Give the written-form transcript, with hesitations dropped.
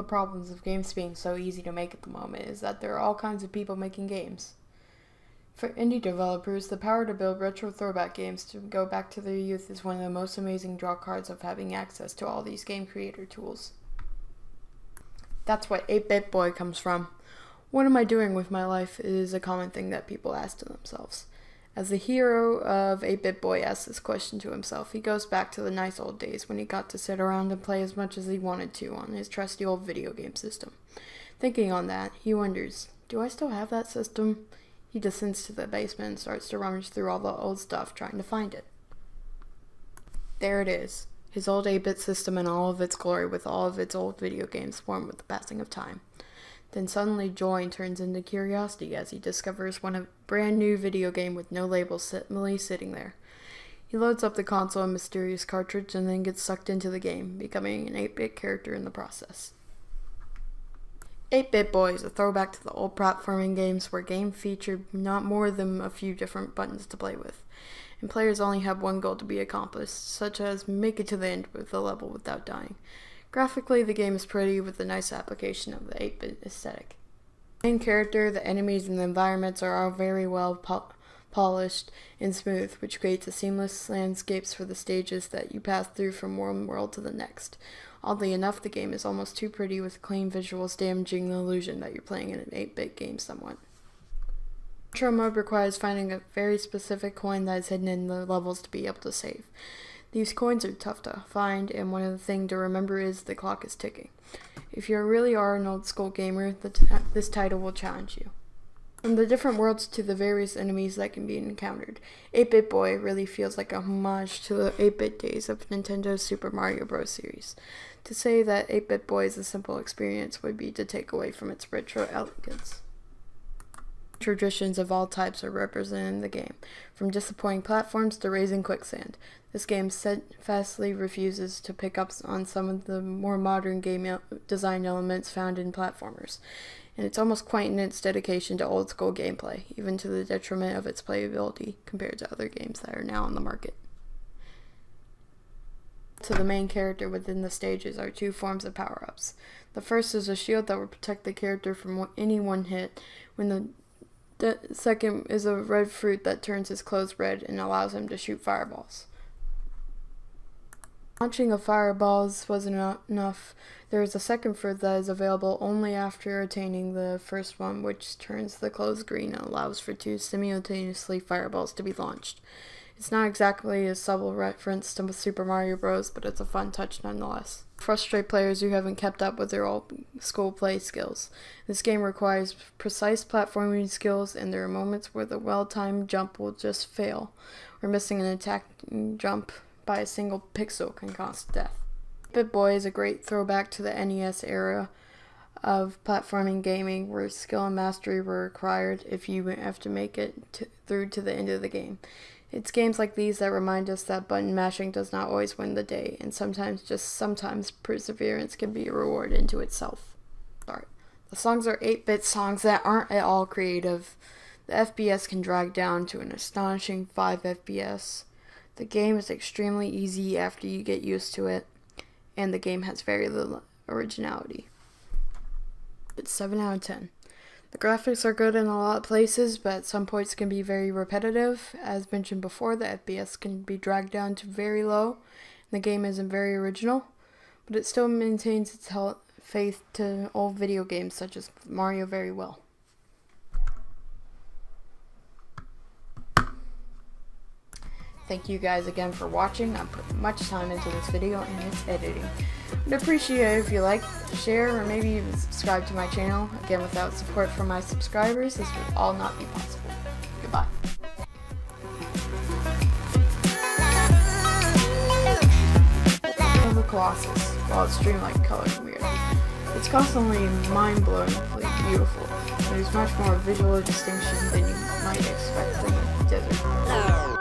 problems of games being so easy to make at the moment is that there are all kinds of people making games. For indie developers, the power to build retro throwback games to go back to their youth is one of the most amazing draw cards of having access to all these game creator tools. That's what 8bitboy comes from. What am I doing with my life is a common thing that people ask to themselves. As the hero of 8bitboy asks this question to himself, he goes back to the nice old days when he got to sit around and play as much as he wanted to on his trusty old video game system. Thinking on that, he wonders, do I still have that system? He descends to the basement and starts to rummage through all the old stuff trying to find it. There it is, his old 8-bit system in all of its glory with all of its old video games formed with the passing of time. Then suddenly joy turns into curiosity as he discovers a brand new video game with no label simply sitting there. He loads up the console and mysterious cartridge and then gets sucked into the game, becoming an 8-bit character in the process. 8bitboy is a throwback to the old platforming games where game featured not more than a few different buttons to play with, and players only have one goal to be accomplished, such as make it to the end of the level without dying. Graphically, the game is pretty with a nice application of the 8-bit aesthetic. The main character, the enemies, and the environments are all very well polished and smooth, which creates a seamless landscapes for the stages that you pass through from one world to the next. Oddly enough, the game is almost too pretty with clean visuals damaging the illusion that you're playing in an 8-bit game somewhat. Intro mode requires finding a very specific coin that is hidden in the levels to be able to save. These coins are tough to find, and one of the things to remember is the clock is ticking. If you really are an old school gamer, this title will challenge you. From the different worlds to the various enemies that can be encountered, 8bitboy really feels like a homage to the 8-bit days of Nintendo's Super Mario Bros. Series. To say that 8bitboy is a simple experience would be to take away from its retro elegance. Traditions of all types are represented in the game, from disappointing platforms to raising quicksand. This game steadfastly refuses to pick up on some of the more modern game design elements found in platformers, and it's almost quaint in its dedication to old school gameplay, even to the detriment of its playability compared to other games that are now on the market. To the main character within the stages are two forms of power-ups. The first is a shield that will protect the character from any one hit, when the second is a red fruit that turns his clothes red and allows him to shoot fireballs. Launching of fireballs wasn't enough. There is a second fruit that is available only after attaining the first one, which turns the clothes green and allows for two simultaneously fireballs to be launched. It's not exactly a subtle reference to Super Mario Bros., but it's a fun touch nonetheless. Frustrate players who haven't kept up with their old school play skills. This game requires precise platforming skills, and there are moments where the well-timed jump will just fail, or missing an attack jump by a single pixel can cost death. 8bitboy is a great throwback to the NES era of platforming gaming where skill and mastery were required if you have to make it through to the end of the game. It's games like these that remind us that button mashing does not always win the day, and sometimes perseverance can be a reward into itself. The songs are 8-bit songs that aren't at all creative. The FPS can drag down to an astonishing 5 FPS. The game is extremely easy after you get used to it, and the game has very little originality. It's 7 out of 10. The graphics are good in a lot of places, but at some points can be very repetitive. As mentioned before, the FPS can be dragged down to very low. The game isn't very original, but it still maintains its faith to old video games such as Mario very well. Thank you guys again for watching. I put much time into this video and its editing. I'd appreciate it if you like, share, or maybe even subscribe to my channel. Again, without support from my subscribers, this would all not be possible. Goodbye. The Colossus, while it's dreamlike colored and weird, it's constantly mind-blowingly beautiful. There's much more visual distinction than you might expect from a desert.